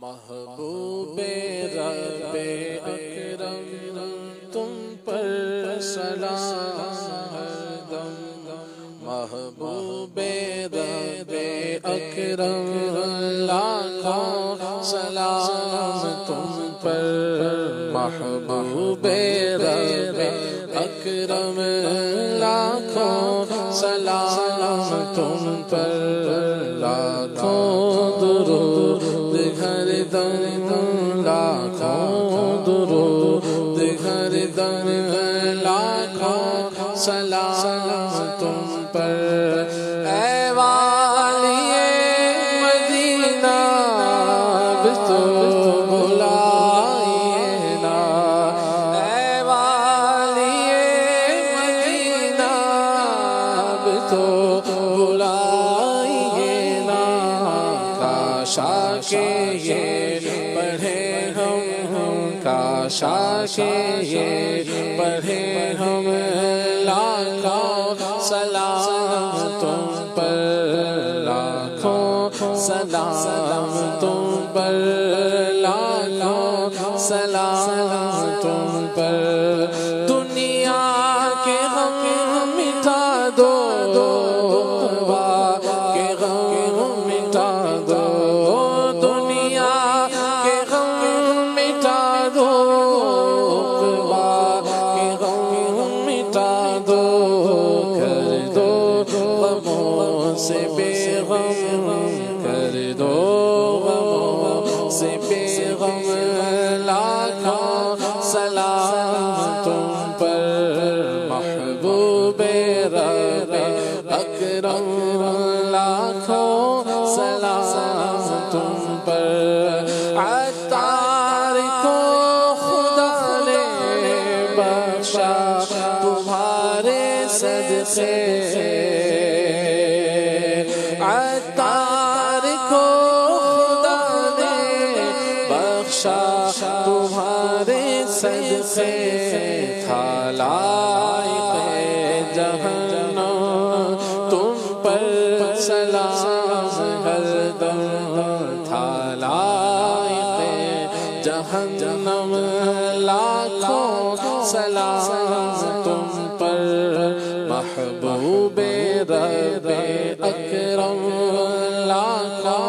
محبوب رب اکرم تم پر سلام ہر دم، محبوب رب اکرم لاکھوں سلام تم پر، محبوب رب اکرم لاکھوں سلام تم پر، لاکھوں درود ہر دم، لاکھوں درود ہر دم، لاکھوں سلام تم پر، اے والی مدینہ اب تو بلائیے نا، اے والی مدینہ اب تو بلائیے نا، کاشا کہ یہ پڑھے ہم، کاشا کہ یہ پڑھے ہم، لاکھوں سلام تم پر، لاکھوں سلام تم پر، لاکھوں سلام تم پر، دنیا کے غم مٹا دو، کے غم مٹا دو، دنیا کے غم مٹا دو، کے غم مٹا دو، کر دو غموں سے بے غم، کر دو غموں سے بے غم، لاکھوں سلام تم پر، محبوب رب اکرم لاکھوں سلام تم پر، عطار کو خدا نے بخشا تمہارے صدقے، عطار کو خدا نے بخشا تمہارے صدقے، تھا لائق جہنم تم پر سلام ہر دم، تھا لائق جہنم لاکھوں سلام تم پر، محبوب رب اکرم لاکھوں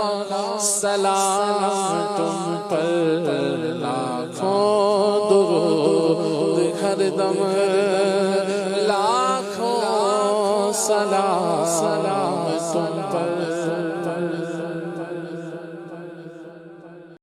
سلام تم پر، لاکھوں درود ہر دم، لاکھوں سلام